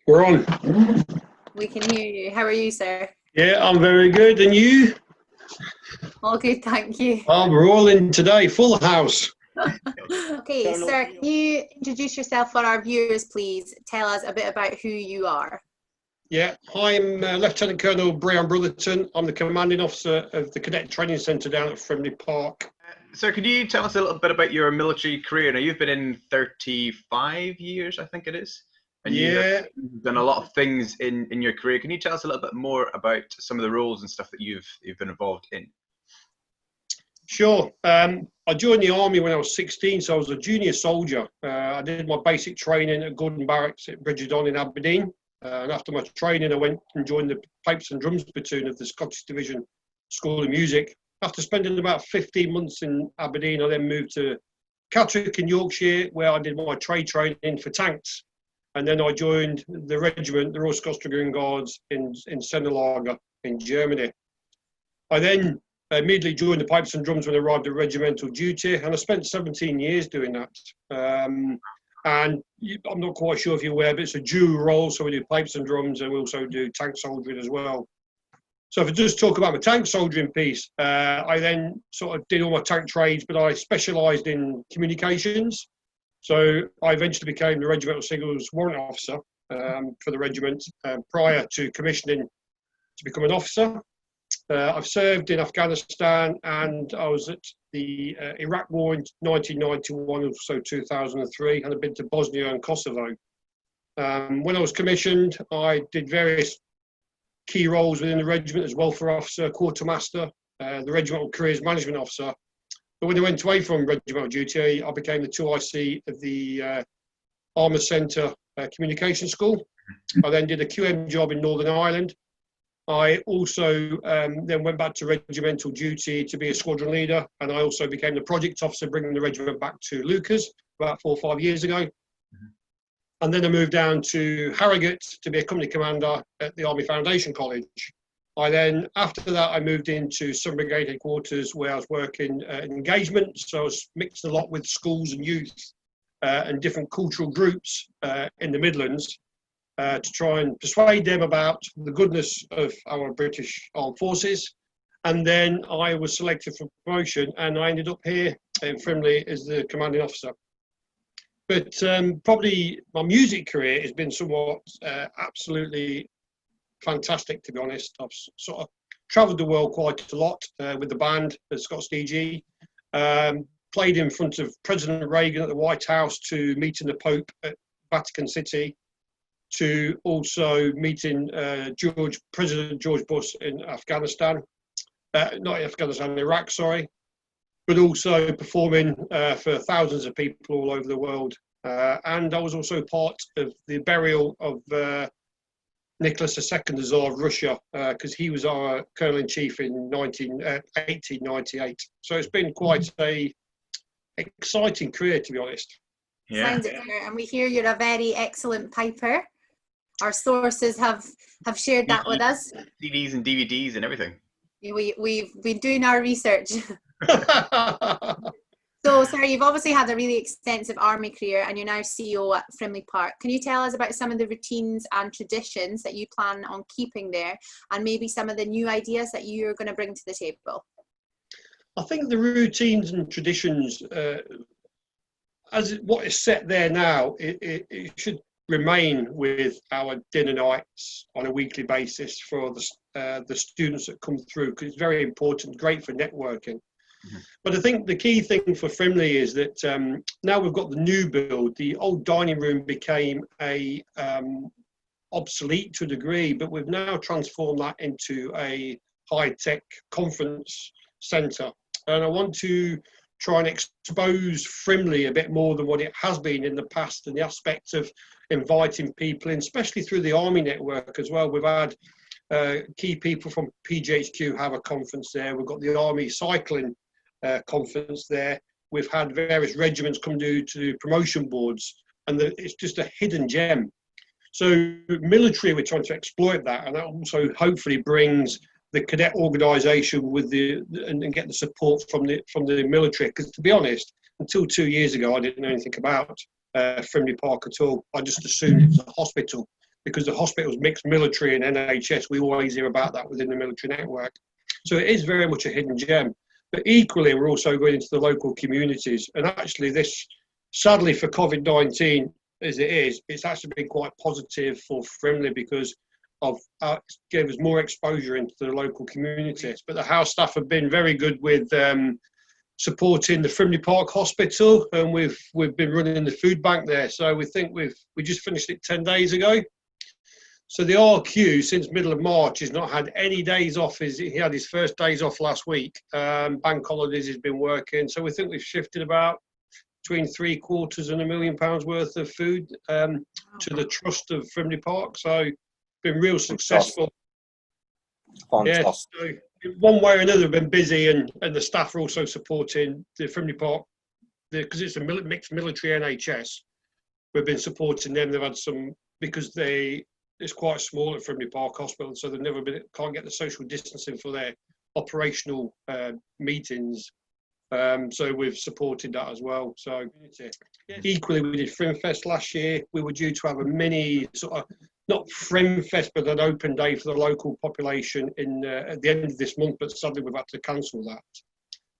We're on. We can hear you. How are you, sir? Yeah, I'm very good. And you? All good, thank you. Oh, we're all in today. Full house. Okay, sir, can you introduce yourself for our viewers, please? Tell us a bit about who you are. Yeah, I'm Lieutenant Colonel Col Brotherton. I'm the commanding officer of the Cadet Training Centre down at Frimley Park. Sir, could you tell us a little bit about your military career? Now, you've been in 35 years, I think it is. And you've done a lot of things in your career. Can you tell us a little bit more about some of the roles and stuff that you've been involved in? Sure. I joined the Army when I was 16, so I was a junior soldier. I did my basic training at Gordon Barracks at Bridgedon in Aberdeen. And after my training, I went and joined the Pipes and Drums Platoon of the Scottish Division School of Music. After spending about 15 months in Aberdeen, I then moved to Catterick in Yorkshire, where I did my trade training for tanks. And then I joined the regiment, the Royal Scots Dragoon Guards in Sennelager in Germany. I then immediately joined the Pipes and Drums when I arrived at regimental duty, and I spent 17 years doing that. And I'm not quite sure if you're aware, but it's a dual role, so we do pipes and drums, and we also do tank soldiering as well. So if I just talk about my tank soldiering piece, I then sort of did all my tank trades, but I specialised in communications. So I eventually became the Regimental Signals Warrant Officer for the regiment prior to commissioning to become an officer. I've served in Afghanistan, and I was at the Iraq War in 1991, also 2003, and I've been to Bosnia and Kosovo. When I was commissioned, I did various key roles within the regiment as welfare officer, quartermaster, the regimental careers management officer. But when I went away from regimental duty, I became the 2IC of the Armour Centre Communication School. I then did a QM job in Northern Ireland. I also then went back to regimental duty to be a squadron leader, and I also became the project officer, bringing the regiment back to Lucas about 4 or 5 years ago. And then I moved down to Harrogate to be a company commander at the Army Foundation College. After that, I moved into Southern Brigade headquarters, where I was working in engagement. So I was mixed a lot with schools and youth and different cultural groups in the Midlands to try and persuade them about the goodness of our British Armed Forces. And then I was selected for promotion, and I ended up here in Frimley as the commanding officer. But probably my music career has been somewhat absolutely fantastic, to be honest. I've sort of travelled the world quite a lot with the band, the Scots DG. Played in front of President Reagan at the White House, to meeting the Pope at Vatican City, to also meeting President George Bush in Afghanistan, Iraq, sorry. But also performing for thousands of people all over the world. And I was also part of the burial of Nicholas II, the Tsar of Russia, because he was our Colonel-in-Chief in 1898. So it's been quite a exciting career, to be honest. Yeah. Sounds it, and we hear you're a very excellent piper. Our sources have shared that with us. CDs and DVDs and everything. We've been doing our research. So, sir, you've obviously had a really extensive Army career, and you're now CEO at Frimley Park. Can you tell us about some of the routines and traditions that you plan on keeping there, and maybe some of the new ideas that you're going to bring to the table? I think the routines and traditions, as what is set there now, it should remain with our dinner nights on a weekly basis for the students that come through, because it's very important, great for networking. But I think the key thing for Frimley is that now we've got the new build. The old dining room became obsolete to a degree, but we've now transformed that into a high-tech conference centre. And I want to try and expose Frimley a bit more than what it has been in the past, in the aspect of inviting people in, especially through the Army network as well. We've had key people from PGHQ have a conference there. We've got the Army cycling conference there. We've had various regiments come to do promotion boards, and it's just a hidden gem. So military, we're trying to exploit that, and that also hopefully brings the cadet organisation with and get the support from the military. Because to be honest, until 2 years ago, I didn't know anything about Frimley Park at all. I just assumed it was a hospital. because the hospital's mixed military and NHS. We always hear about that within the military network. So it is very much a hidden gem. But equally, we're also going into the local communities. And actually this, sadly for COVID-19, as it is, it's actually been quite positive for Frimley because of gave us more exposure into the local communities. But the house staff have been very good with supporting the Frimley Park Hospital, and we've been running the food bank there. So we think we just finished it 10 days ago. So the RQ since middle of March has not had any days off. He had his first days off last week. Bank holidays he's been working. So we think we've shifted about between £750,000 and £1 million worth of food to the trust of Frimley Park. So been real successful. Fantastic. Yeah, so one way or another have been busy, and the staff are also supporting the Frimley Park because it's a mixed military NHS. We've been supporting them. They've had some, because it's quite small at Frimley Park Hospital, so they've never been, can't get the social distancing for their operational meetings. So we've supported that as well. So equally, we did Frimfest last year. We were due to have a mini sort of, not Frimfest, but an open day for the local population at the end of this month, but sadly we've had to cancel that.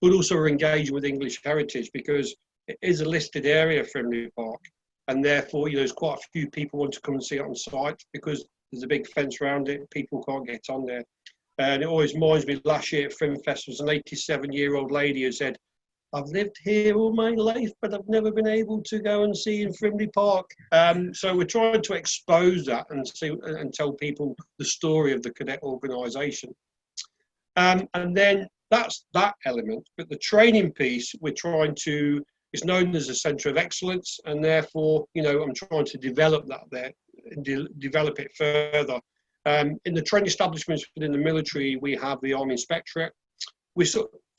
But also we're engaging with English Heritage because it is a listed area, Frimley Park, and therefore there's quite a few people want to come and see it on site because there's a big fence around it. People can't get on there. And it always reminds me, last year at Frimfest was an 87-year-old lady who said, I've lived here all my life, but I've never been able to go and see in Frimley Park. So we're trying to expose that and tell people the story of the cadet organisation. And then that's that element. But the training piece, we're trying to, it's known as a centre of excellence, and therefore, I'm trying to develop that there, develop it further. In the training establishments within the military, we have the Army Inspectorate.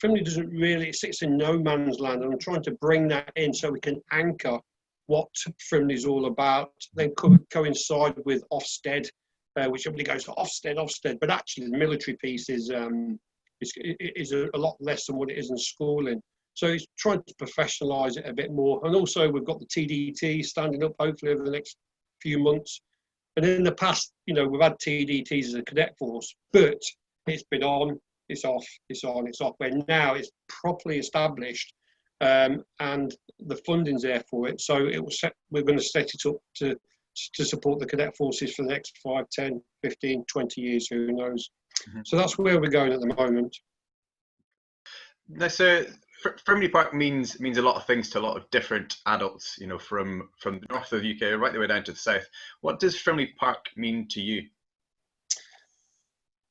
Frimley doesn't really, it sits in no man's land, and I'm trying to bring that in so we can anchor what Frimley's all about, then coincide with Ofsted, which everybody goes to Ofsted, but actually the military piece is a lot less than what it is in schooling. So it's trying to professionalise it a bit more. And also we've got the TDT standing up hopefully over the next few months. And in the past, we've had TDTs as a cadet force, but it's been on, it's off, it's on, it's off. Where now it's properly established, and the funding's there for it. So we're going to set it up to support the cadet forces for the next 5, 10, 15, 20 years, who knows. Mm-hmm. So that's where we're going at the moment. Now, so Frimley Park means a lot of things to a lot of different adults, from the north of the UK right the way down to the south. What does Frimley Park mean to you?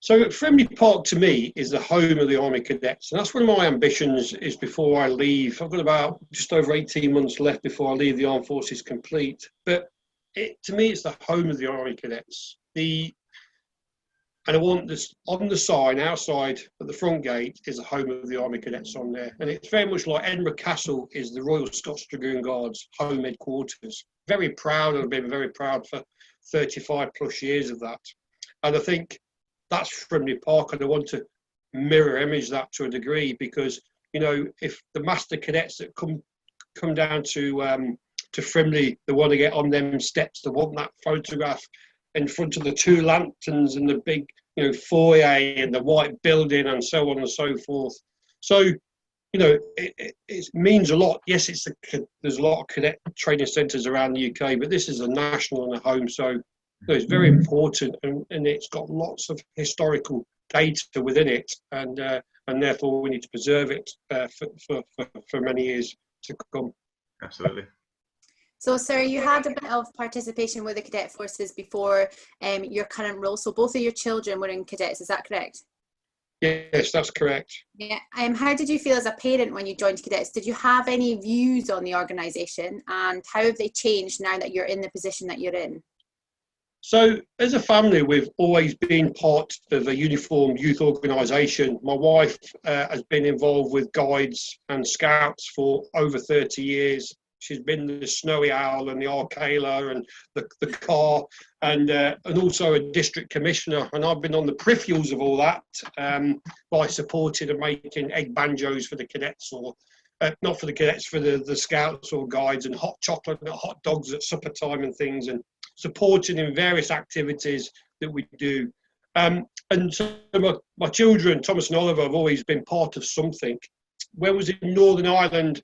So Frimley Park to me is the home of the Army Cadets, and that's one of my ambitions is before I leave. I've got about just over 18 months left before I leave the Armed Forces complete. But to me, it's the home of the Army Cadets. And I want this on the sign outside at the front gate is the home of the Army Cadets on there. And it's very much like Edinburgh Castle is the Royal Scots Dragoon Guards home headquarters. Very proud, and I've been very proud for 35 plus years of that. And I think that's Frimley Park, and I want to mirror image that to a degree because, if the master cadets that come down to Frimley, they want to get on them steps, they want that photograph in front of the 2 lanterns and the big, foyer and the white building and so on and so forth. So, it means a lot. Yes, there's a lot of cadet training centres around the UK, but this is a national and a home. So it's very important, and it's got lots of historical data within it, and therefore we need to preserve it for many years to come. Absolutely. So, sir, you had a bit of participation with the cadet forces before your current role. So both of your children were in cadets, is that correct? Yes, that's correct. Yeah. How did you feel as a parent when you joined cadets? Did you have any views on the organisation, and how have they changed now that you're in the position that you're in? So as a family, we've always been part of a uniformed youth organisation. My wife has been involved with Guides and Scouts for over 30 years. She's been the Snowy Owl and the Arcala and the car, and also a district commissioner. And I've been on the peripherals of all that by supporting and making egg banjos for the cadets or not for the cadets, for the scouts or guides, and hot chocolate and hot dogs at supper time and things, and supporting in various activities that we do. And so my children, Thomas and Oliver, have always been part of something. When I was in Northern Ireland,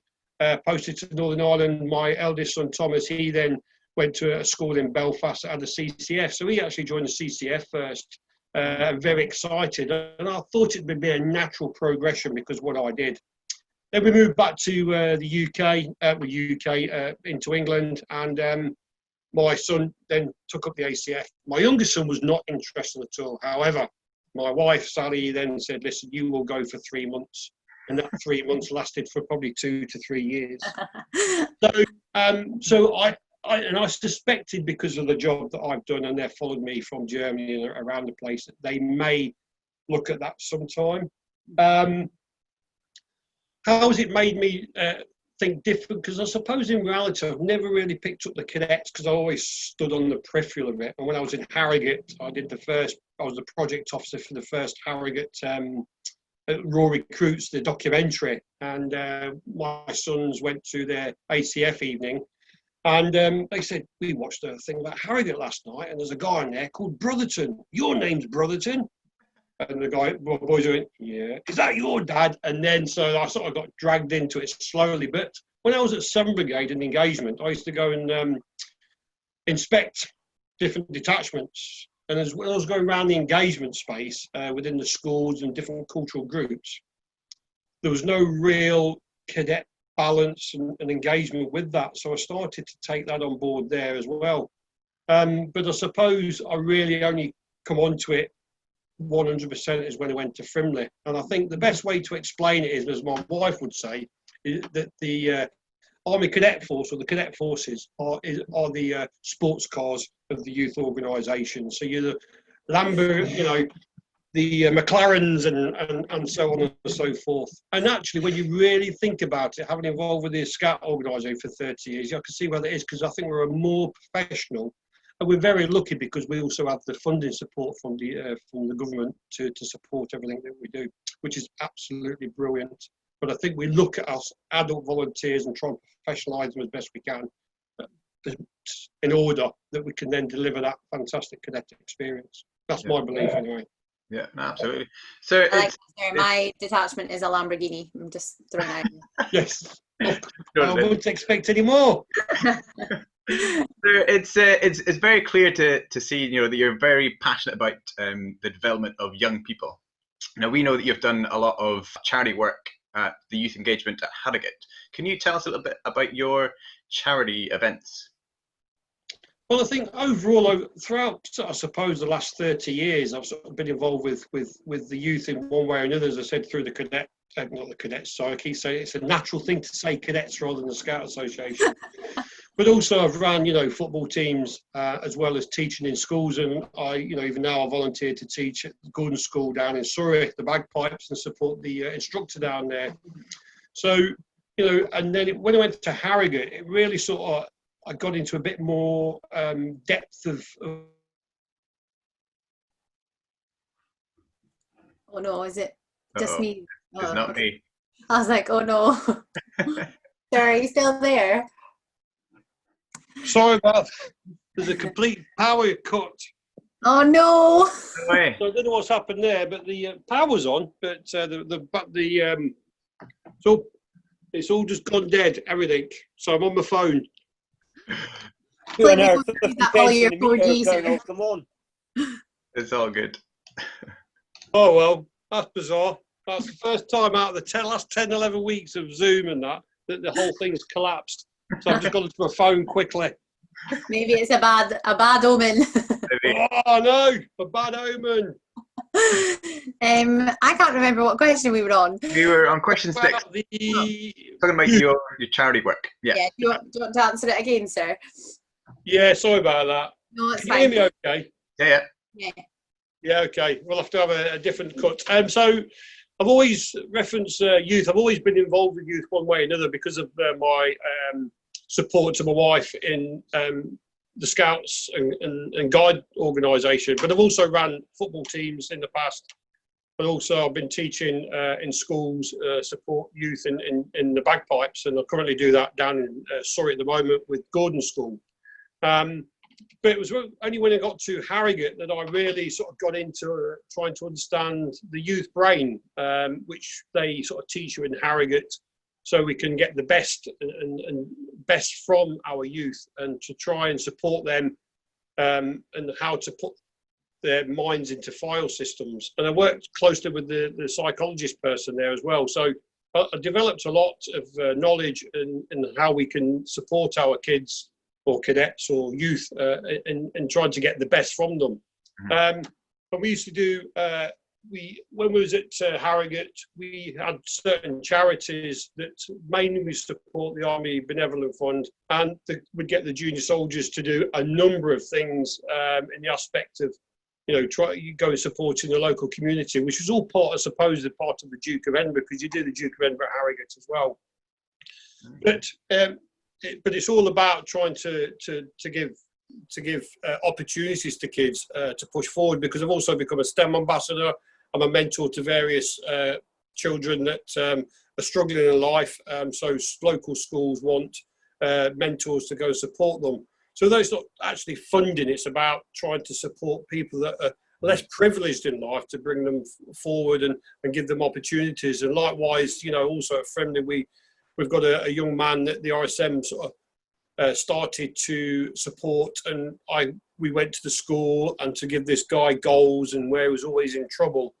posted to Northern Ireland, my eldest son Thomas, he then went to a school in Belfast that had a CCF. So he actually joined the CCF first. Very excited, and I thought it would be a natural progression because what I did. Then we moved back to the UK, into England, and my son then took up the ACF. My youngest son was not interested at all. However, my wife, Sally, then said, listen, you will go for 3 months. And that 3 months lasted for probably 2 to 3 years. So I suspected, because of the job that I've done, and they've followed me from Germany and around the place, that they may look at that sometime. How has it made me think different? Because I suppose in reality I've never really picked up the cadets because I always stood on the peripheral of it. And when I was in Harrogate, I was the project officer for the first Harrogate Raw Recruits, the documentary, and my sons went to their ACF evening, and they said, we watched a thing about Harrogate last night, and there's a guy in there called Brotherton. Your name's Brotherton? And the boys went, yeah, is that your dad? And then so I sort of got dragged into it slowly. But when I was at 7th Brigade in engagement, I used to go and inspect different detachments. And as well as going around the engagement space within the schools and different cultural groups, there was no real cadet balance and engagement with that. So I started to take that on board there as well. But I suppose I really only come onto it 100% is when I went to Frimley. And I think the best way to explain it is, as my wife would say, is that the Army Cadet Force, or the Cadet Forces, are the sports cars of the youth organisation. So you're the Lambert, the McLarens and so on and so forth. And actually, when you really think about it, having involved with the Scout organisation for 30 years, I can see where that is, because I think we're a more professional, and we're very lucky because we also have the funding support from the government to support everything that we do, which is absolutely brilliant. But I think we look at us adult volunteers and try and professionalise them as best we can, in order that we can then deliver that fantastic cadet experience. That's my belief anyway. Yeah, absolutely. So my detachment is a Lamborghini. I'm just throwing it out. Yes. I wouldn't expect any more. So it's very clear to see, that you're very passionate about the development of young people. Now, we know that you've done a lot of charity work at the youth engagement at Harrogate. Can you tell us a little bit about your charity events? Well, I think overall, throughout, I suppose, the last 30 years, I've sort of been involved with the youth in one way or another, as I said, through the cadet, not the cadets, so I keep saying it's a natural thing to say cadets rather than the Scout Association. But also I've run, football teams, as well as teaching in schools, and I, even now I volunteer to teach at the Gordon School down in Surrey, the bagpipes, and support the instructor down there. So, and then when I went to Harrogate, it really sort of, I got into a bit more depth of. Oh no, is it just me? It's not me. I was like, oh no. Sorry, are you still there? Sorry about that. There's a complete power cut. Oh no. No way. So I don't know what's happened there, but the power's on, but so it's all just gone dead, everything. So I'm on my phone. Like all your 4Gs. Come on. It's all good. Oh well, that's bizarre. That's the first time out of the last 10, 11 weeks of Zoom and that the whole thing's collapsed. So I've just got to my phone quickly. Maybe it's a bad omen. Oh no, a bad omen. I can't remember what question we were on. We were on question 6. Talking about your charity work. Yeah. Do you want to answer it again, sir? Yeah, sorry about that. No, it's Can fine. you hear me okay? Yeah. Yeah, okay. We'll have to have a different cut. So I've always referenced youth. I've always been involved with youth one way or another because of my support to my wife in the Scouts and Guide organisation. But I've also run football teams in the past. but also I've been teaching in schools, support youth in the bagpipes, and I currently do that down in Surrey at the moment with Gordon School. But it was only when I got to Harrogate that I really sort of got into trying to understand the youth brain, which they sort of teach you in Harrogate, so we can get the best and best from our youth, and to try and support them, and how to put their minds into file systems. And I worked closely with the psychologist person there as well. So I developed a lot of knowledge in how we can support our kids or cadets or youth and trying to get the best from them. And we used to do, when we was at Harrogate, we had certain charities that mainly support the Army Benevolent Fund, and would get the junior soldiers to do a number of things in the aspect of, you go and supporting the local community, which was all part, I suppose, part of the Duke of Edinburgh, because you do the Duke of Edinburgh at Harrogate as well. But it's all about trying to give opportunities to kids to push forward, because I've also become a STEM ambassador. I'm a mentor to various children that are struggling in life. So local schools want mentors to go support them. So that's not actually funding, it's about trying to support people that are less privileged in life, to bring them forward and give them opportunities. And likewise, also at Frimley, we've got a young man that the RSM sort of started to support, and we went to the school and to give this guy goals, and where he was always in trouble.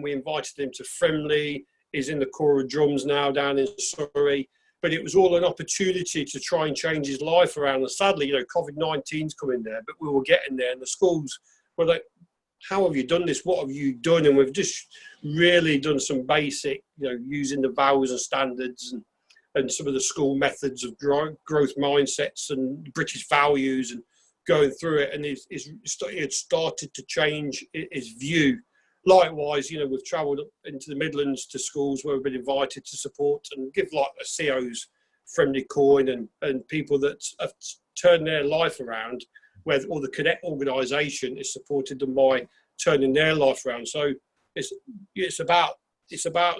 We invited him to Frimley. He's in the Corps of Drums now down in Surrey. But it was all an opportunity to try and change his life around. And sadly, COVID-19's coming there, but we were getting there, and the schools were like, how have you done this? What have you done? And we've just really done some basic, using the values and standards and some of the school methods of growth mindsets and British values, and going through it. And it started to change his view. Likewise, we've travelled up into the Midlands to schools where we've been invited to support and give like a CO's friendly coin, and people that have turned their life around, or the cadet organisation has supported them by turning their life around. So it's about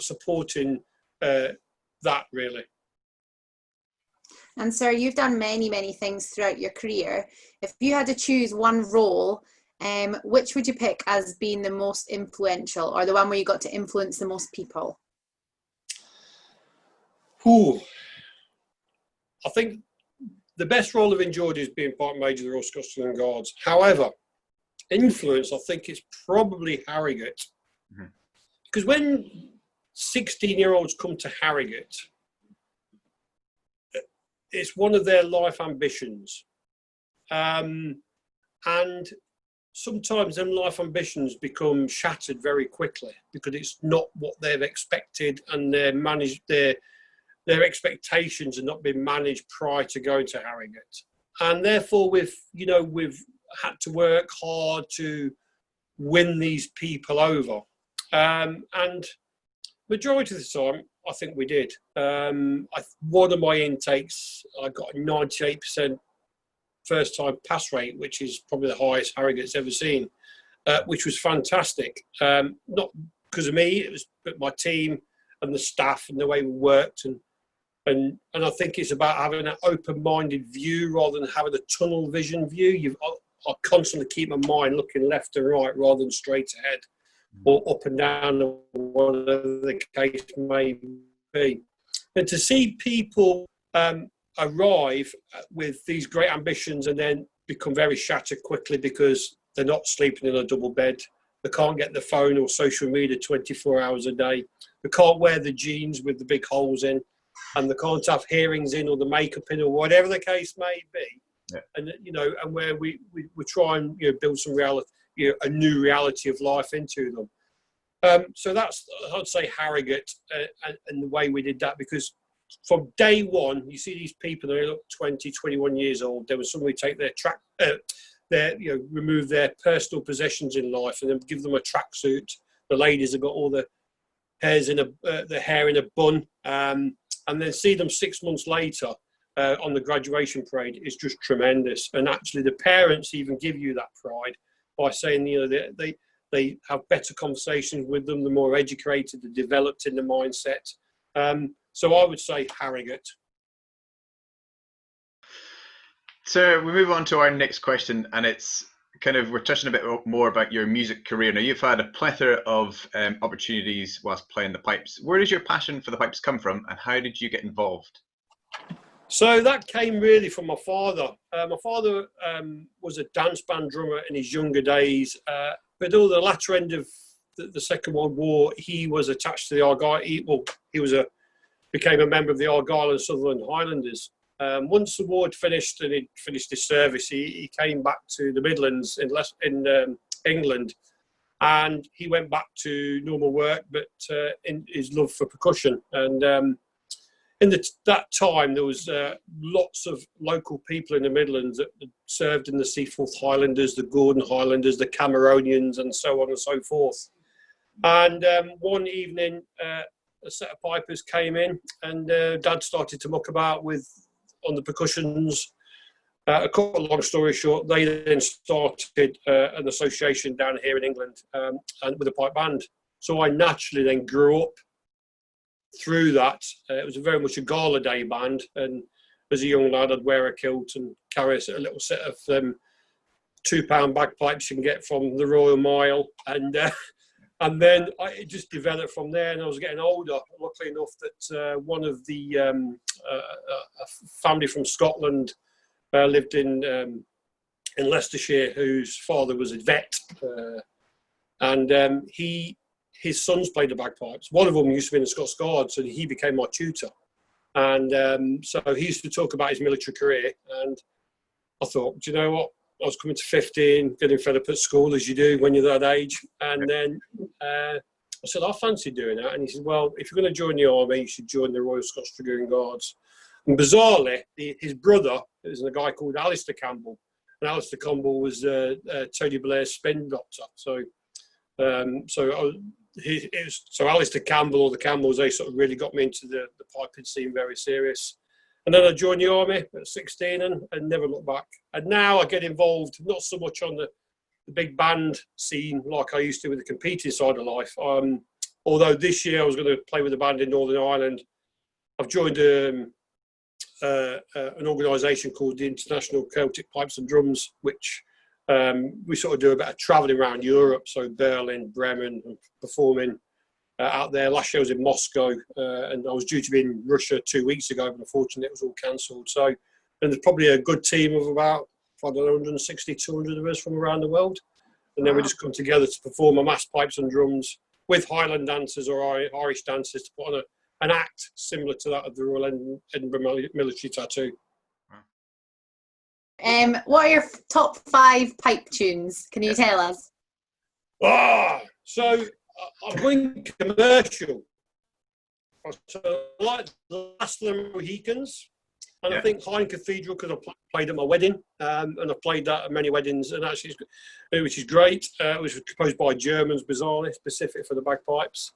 supporting that, really. And sir, you've done many, many things throughout your career. If you had to choose one role, which would you pick as being the most influential, or the one where you got to influence the most people? I think the best role I've enjoyed is being Park Major of the Royal Scots Dragoon Guards. However, influence, I think, is probably Harrogate. Because when 16-year-olds come to Harrogate, it's one of their life ambitions. And sometimes them life ambitions become shattered very quickly, because it's not what they've expected, and their expectations have not been managed prior to going to Harrogate. And therefore we've had to work hard to win these people over. And majority of the time, I think we did. One of my intakes, I got a 98% first time pass rate, which is probably the highest Harrogate's ever seen, which was fantastic. Not because of me, it was my team and the staff and the way we worked, and I think it's about having an open-minded view rather than having a tunnel vision view. I constantly keep my mind looking left and right rather than straight ahead or up and down, or whatever the case may be. And to see people arrive with these great ambitions and then become very shattered quickly because they're not sleeping in a double bed, they can't get the phone or social media 24 hours a day, they can't wear the jeans with the big holes in, and they can't have earrings in or the makeup in, or whatever the case may be. Yeah. And and where we try and build some reality, a new reality of life into them. So that's, I'd say, Harrogate and the way we did that, because from day one, you see these people, they look 20, 21 years old. There was somebody take remove their personal possessions in life and then give them a tracksuit. The ladies have got all the hair in a bun, and then see them 6 months later on the graduation parade is just tremendous. And actually, the parents even give you that pride by saying, they they have better conversations with them, they're more educated, they're developed in the mindset. So I would say Harrogate. So we move on to our next question, and it's kind of, we're touching a bit more about your music career. Now, you've had a plethora of opportunities whilst playing the pipes. Where does your passion for the pipes come from, and how did you get involved? So that came really from my father. My father was a dance band drummer in his younger days, but all the latter end of the Second World War, he was attached to the Argyle. He became a member of the Argyle and Sutherland Highlanders. Once the war had finished and he'd finished his service, he came back to the Midlands in England, and he went back to normal work, but in his love for percussion. And in that time, there was lots of local people in the Midlands that served in the Seaforth Highlanders, the Gordon Highlanders, the Cameronians, and so on and so forth. And one evening, a set of pipers came in, and Dad started to muck about on the percussions. A cut a long story short, they then started an association down here in England and with a pipe band. So I naturally then grew up through that. It was very much a gala day band, and as a young lad I'd wear a kilt and carry a little set of £2 bagpipes you can get from the Royal Mile, and then it just developed from there. And I was getting older, luckily enough that one of the a family from Scotland lived in Leicestershire, whose father was a vet, and his sons played the bagpipes. One of them used to be in the Scots Guards, and he became my tutor. And so he used to talk about his military career, and I thought, do you know what? I was coming to 15, getting fed up at school, as you do when you're that age. And then I said, I fancy doing that. And he said, well, if you're going to join the Army, you should join the Royal Scots Dragoon Guards. And bizarrely, his brother is a guy called Alistair Campbell. And Alistair Campbell was Tony Blair's spin doctor. So Alistair Campbell, or the Campbells, they sort of really got me into the piping scene very serious. And then I joined the Army at 16 and never looked back. And now I get involved, not so much on the big band scene like I used to with the competing side of life. Although this year I was going to play with a band in Northern Ireland. I've joined an organisation called the International Celtic Pipes and Drums, which we sort of do a bit of travelling around Europe, so Berlin, Bremen, and performing out there. Last year I was in Moscow, and I was due to be in Russia 2 weeks ago, but unfortunately it was all cancelled. So, and there's probably a good team of about 160, 200 of us from around the world. And then we just come together to perform a mass pipes and drums with Highland dancers or Irish dancers to put on an act similar to that of the Royal Edinburgh Military Tattoo. What are your top 5 pipe tunes? Can you tell us? So I'm going commercial. So I like the Last of the Mohicans, and I think Hine Cathedral, because I played at my wedding, and I've played that at many weddings, and actually, which is great. It was composed by Germans, bizarrely, specific for the bagpipes.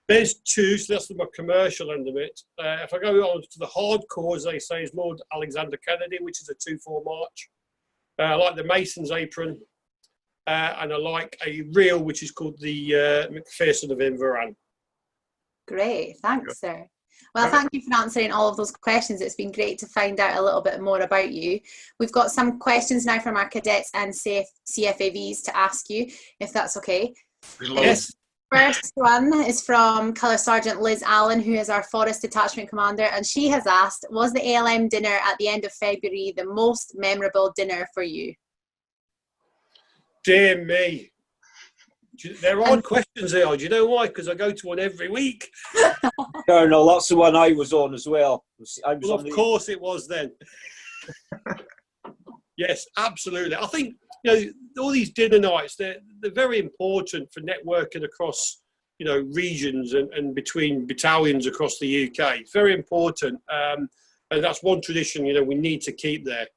There's 2, so that's my commercial end of it. If I go on to the hardcore, as they say, is Lord Alexander Kennedy, which is a 2/4 march. I like the Mason's Apron, and I like a reel which is called the Macpherson of Inveran. Great, thanks, sir. Well, thank you for answering all of those questions. It's been great to find out a little bit more about you. We've got some questions now from our cadets and CFAVs to ask you, if that's okay. Yes. First one is from Colour Sergeant Liz Allen, who is our Forest Detachment Commander, and she has asked, was the ALM dinner at the end of February the most memorable dinner for you? Dear me. There are questions there. Do you know why? Because I go to one every week. No, that's the one I was on as well. Well, of course it was then. Yes, absolutely. I think, all these dinner nights, they're very important for networking across, regions and between battalions across the UK. Very important. And that's one tradition, we need to keep there.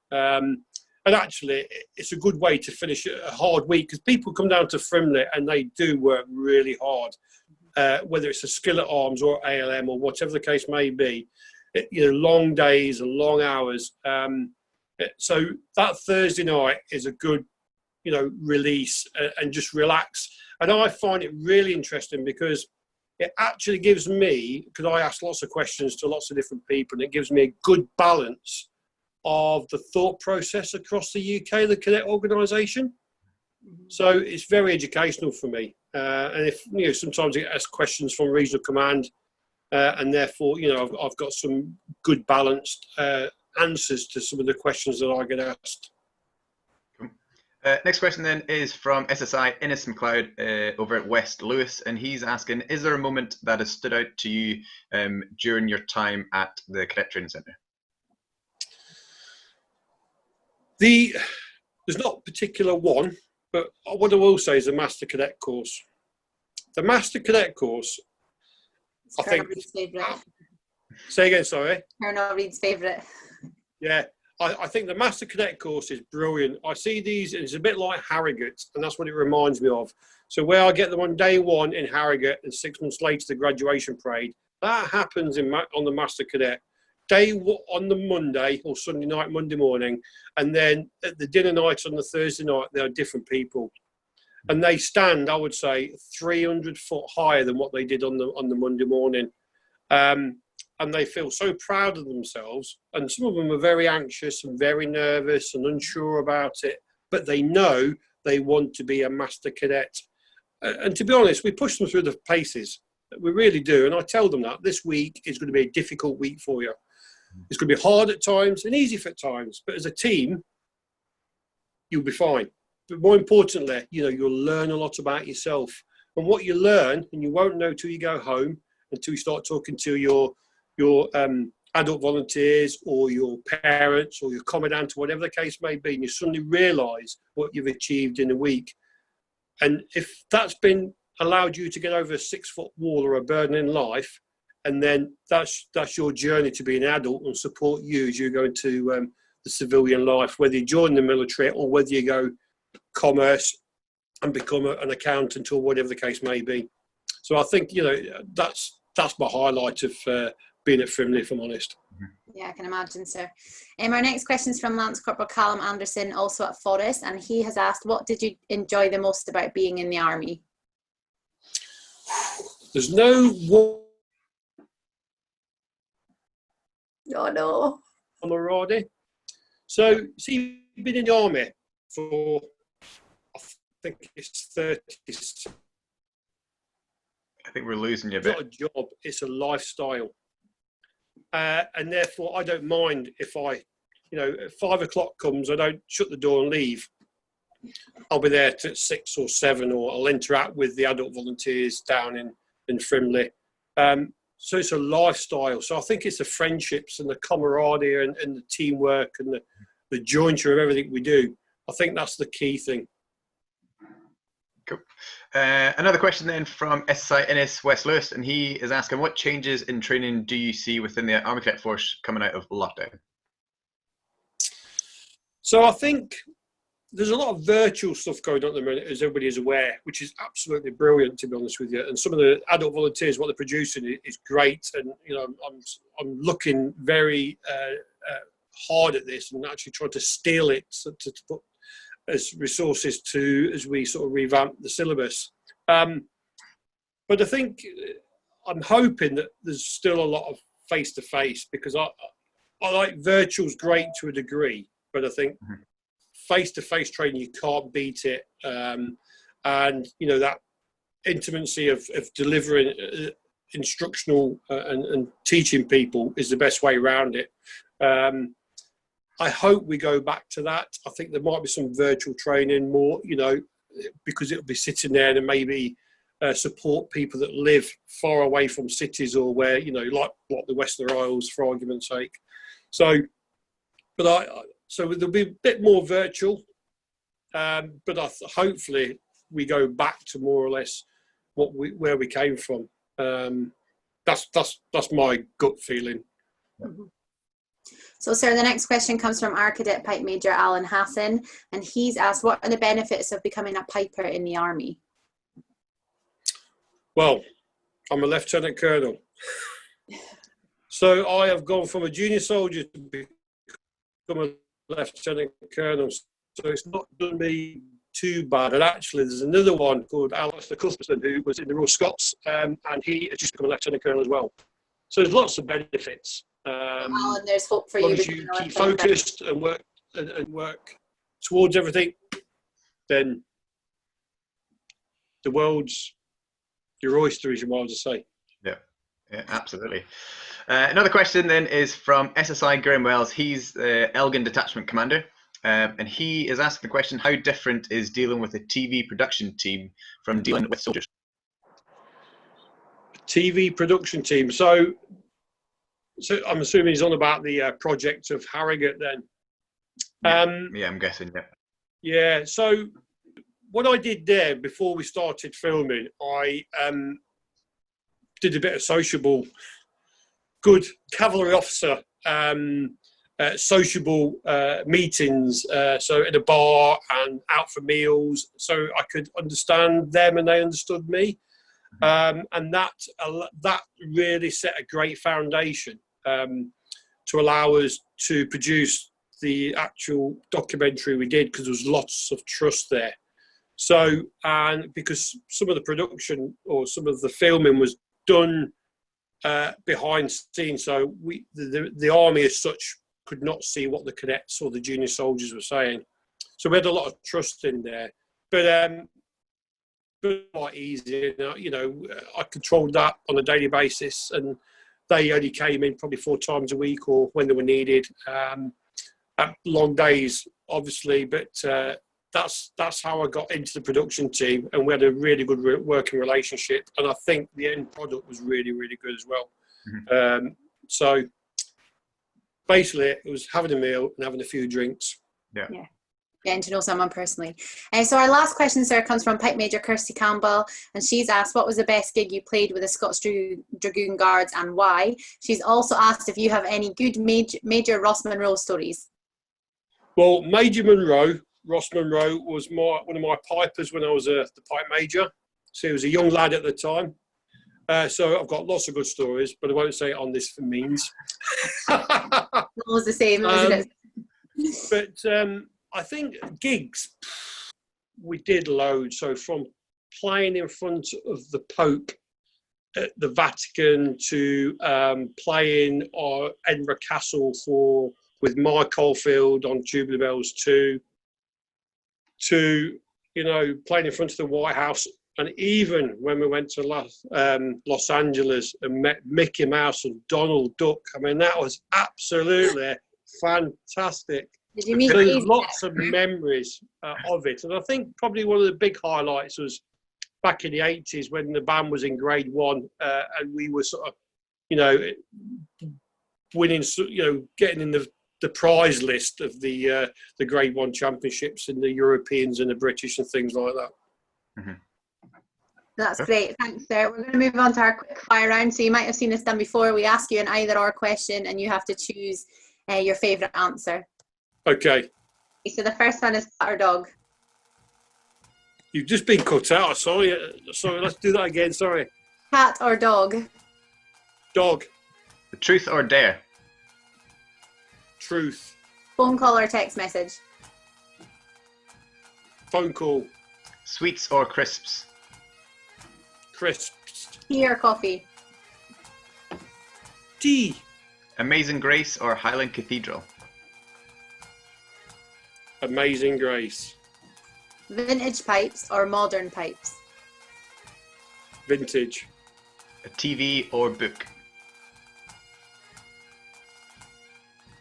And actually, it's a good way to finish a hard week, because people come down to Frimley and they do work really hard, whether it's a skillet arms or ALM or whatever the case may be. Long days and long hours. So that Thursday night is a good release and just relax. And I find it really interesting because it actually gives me, because I ask lots of questions to lots of different people, and it gives me a good balance of the thought process across the UK, the cadet organisation. So it's very educational for me. And if, sometimes I get asked questions from regional command, and therefore, I've got some good balanced answers to some of the questions that I get asked. Next question then is from SSI Innes McLeod over at West Lewis, and he's asking, is there a moment that has stood out to you during your time at the Cadet Training Centre? There's not a particular one, but what I will say is the Master Cadet course. The Master Cadet course, I think... Reed's favourite. Say again, sorry? Colonel Reed's favourite. Yeah. I think the Master Cadet course is brilliant. I see these, it's a bit like Harrogate, and that's what it reminds me of. So where I get them on day one in Harrogate and 6 months later the graduation parade, that happens on the Master Cadet. On the Monday or Sunday night, Monday morning, and then at the dinner night on the Thursday night, there are different people. And they stand, I would say, 300 foot higher than what they did on the Monday morning. And they feel so proud of themselves, and some of them are very anxious and very nervous and unsure about it, but they know they want to be a Master Cadet. And to be honest, we push them through the paces. We really do. And I tell them that this week is going to be a difficult week for you. It's going to be hard at times and easy at times, but as a team, you'll be fine. But more importantly, you'll learn a lot about yourself. And what you learn, and you won't know till you go home, until you start talking to your adult volunteers or your parents or your commandant or whatever the case may be, and you suddenly realise what you've achieved in a week. And if that's been allowed you to get over a 6-foot wall or a burden in life, and then that's your journey to be an adult and support you as you go into the civilian life, whether you join the military or whether you go commerce and become an accountant or whatever the case may be. So I think that's my highlight of being at Frimley, if I'm honest. Yeah, I can imagine, sir. Our next question is from Lance Corporal Callum Anderson, also at Forest, and he has asked, what did you enjoy the most about being in the Army? There's no one. Oh no. Camaraderie. So, see, you've been in the Army for, I think it's 30. I think we're losing you a bit. It's not a job, it's a lifestyle. And therefore, I don't mind if if 5 o'clock comes, I don't shut the door and leave. I'll be there till 6 or 7, or I'll interact with the adult volunteers down in Frimley. So it's a lifestyle. So I think it's the friendships and the camaraderie and the teamwork and the jointure of everything we do. I think that's the key thing. Cool. Another question then from SSI Innes West Lewis, and he is asking, what changes in training do you see within the Army Cadet Force coming out of lockdown? So I think there's a lot of virtual stuff going on at the minute, as everybody is aware, which is absolutely brilliant, to be honest with you. And some of the adult volunteers, what they're producing is great. And I'm looking very hard at this and actually trying to steal it to put as resources as we sort of revamp the syllabus. But I think I'm hoping that there's still a lot of face-to-face, because I like virtual's great to a degree, but I think face-to-face training, you can't beat it. And that intimacy of delivering instructional and teaching people is the best way around it. I hope we go back to that. I think there might be some virtual training more, because it'll be sitting there and maybe support people that live far away from cities, or where, like the Western Isles, for argument's sake. So there'll be a bit more virtual, but hopefully we go back to more or less where we came from. That's my gut feeling. Mm-hmm. So, sir, the next question comes from our Cadet Pipe Major Alan Hassan, and he's asked, what are the benefits of becoming a piper in the Army? Well, I'm a Lieutenant Colonel. So I have gone from a junior soldier to become a Lieutenant Colonel. So it's not done me too bad. And actually, there's another one called Alistair Cuthbertson who was in the Royal Scots, and he has just become a lieutenant colonel as well. So there's lots of benefits. Well, and there's hope for As long you. as you keep focused and work towards everything, then the world's your oyster, as your to say. Yeah, absolutely. Another question then is from SSI Graham Wells. He's the Elgin Detachment Commander. And he is asking the question, how different is dealing with a TV production team from dealing with soldiers? TV production team. So I'm assuming he's on about the project of Harrogate then. Yeah, I'm guessing, yeah. Yeah, so what I did there before we started filming, I did a bit of sociable, good cavalry officer, sociable meetings, so at a bar and out for meals, so I could understand them and they understood me. And that really set a great foundation to allow us to produce the actual documentary we did, because there was lots of trust there. So, and because some of the production or some of the filming was done behind scenes, so the army as such could not see what the cadets or the junior soldiers were saying. So we had a lot of trust in there, but quite easy. You know, I controlled that on a daily basis, and they only came in probably 4 times a week or when they were needed. At long days, obviously, but that's how I got into the production team, and we had a really good working relationship, and I think the end product was really, really good as well. So basically it was having a meal and having a few drinks. Yeah. Getting to know someone personally. So our last question, sir, comes from Pipe Major Kirsty Campbell, and she's asked, what was the best gig you played with the Scots Dragoon Guards and why? She's also asked if you have any good Major Ross Monroe stories. Well, Ross Monroe was one of my pipers when I was the pipe major. So he was a young lad at the time. So I've got lots of good stories, but I won't say it on this for means. Always the same, isn't it? But I think gigs, we did loads. So from playing in front of the Pope at the Vatican to playing Edinburgh Castle with Mike Oldfield on Tubular Bells 2, to, you know, playing in front of the White House, and even when we went to Los Angeles and met Mickey Mouse and Donald Duck. I mean, that was absolutely fantastic. Did you meet There's lots of memories of it, and I think probably one of the big highlights was back in the 80s when the band was in grade 1, and we were sort of, you know, winning, you know, getting in the prize list of the grade 1 championships in the Europeans and the British and things like that. That's great, thanks, sir. We're going to move on to our quick fire round. So you might have seen this done before. We ask you an either or question and you have to choose your favourite answer. Okay. So the first one is cat or dog? You've just been cut out. Sorry, let's do that again. Sorry. Cat or dog? Dog. The truth or dare? Truth. Phone call or text message? Phone call. Sweets or crisps? Crisps. Tea or coffee? Tea. Amazing Grace or Highland Cathedral? Amazing Grace. Vintage pipes or modern pipes? Vintage. A TV or book?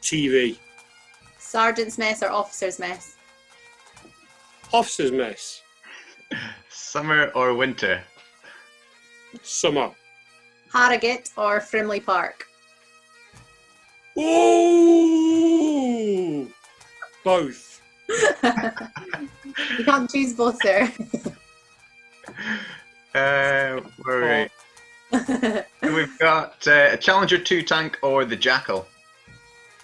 TV. Sergeant's mess or officer's mess? Officer's mess. Summer or winter? Summer. Harrogate or Frimley Park? Ooh! Both. You can't choose both, sir. Where are we? We've got a Challenger 2 tank or the Jackal?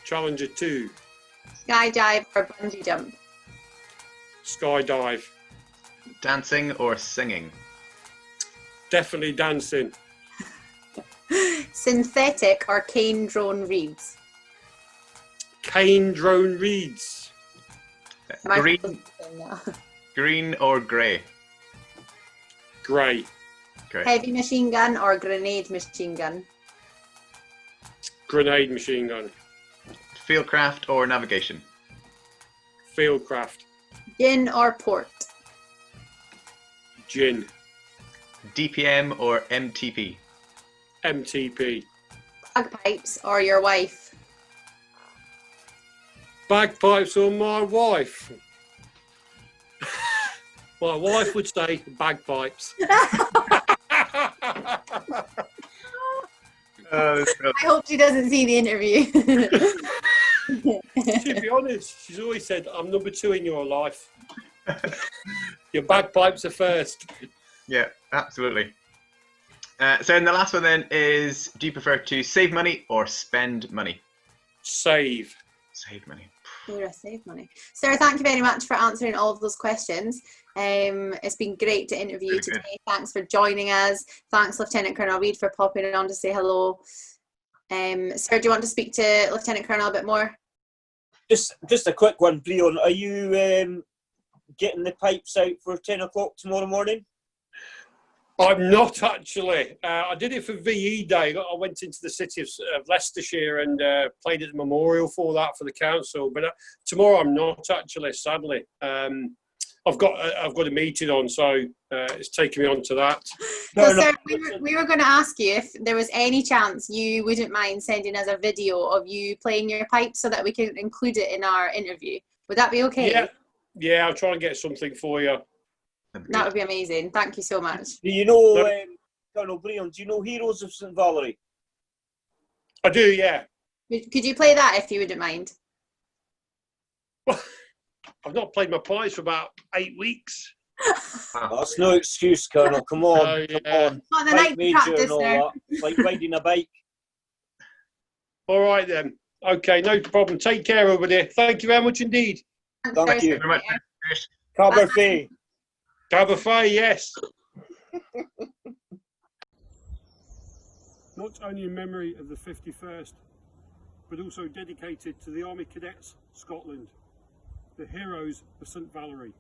Challenger 2. Skydive or bungee jump? Skydive. Dancing or singing? Definitely dancing. Synthetic or cane drone reeds? Cane drone reeds. Green, Green or grey? Grey. Great. Heavy machine gun or grenade machine gun? Grenade machine gun. Fieldcraft or navigation? Fieldcraft. Gin or port? Gin. DPM or MTP? MTP. Bagpipes or your wife? Bagpipes or my wife? My wife would say bagpipes. I hope she doesn't see the interview. To be honest, she's always said, I'm number 2 in your life. Your bagpipes are first. Yeah, absolutely. So then the last one then is, do you prefer to save money or spend money? Save. Save money. You're a save money. Sarah, thank you very much for answering all of those questions. It's been great to interview you today. Thanks for joining us. Thanks, Lieutenant Colonel Reid, for popping on to say hello. Sarah, do you want to speak to Lieutenant Colonel a bit more? Just a quick one, Breon. Are you getting the pipes out for 10 o'clock tomorrow morning? I'm not actually. I did it for VE Day. I went into the city of Leicestershire and played at the memorial for that for the council. But tomorrow I'm not actually, sadly. I've got a meeting on, so it's taking me on to that. So, Sarah, we were going to ask you if there was any chance you wouldn't mind sending us a video of you playing your pipe so that we can include it in our interview. Would that be okay? Yeah, I'll try and get something for you. That would be amazing. Thank you so much. Do you know, Colonel Breon, do you know Heroes of St. Valerie? I do, yeah. Could you play that if you wouldn't mind? I've not played my pipes for about 8 weeks. That's no excuse, Colonel. Come on, come on. Not the Bike night major practice and all there. that. It's like riding a bike. All right then. Okay, no problem. Take care, everybody. Thank you very much indeed. Thank you very much. Cabernet. Cabernet, yes. Not only in memory of the 51st, but also dedicated to the Army Cadets, Scotland, the heroes of St. Valerie.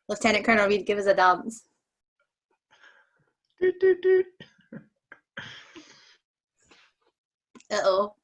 Lieutenant Colonel Reid, give us a dance. Doot, doot, doot. Uh-oh.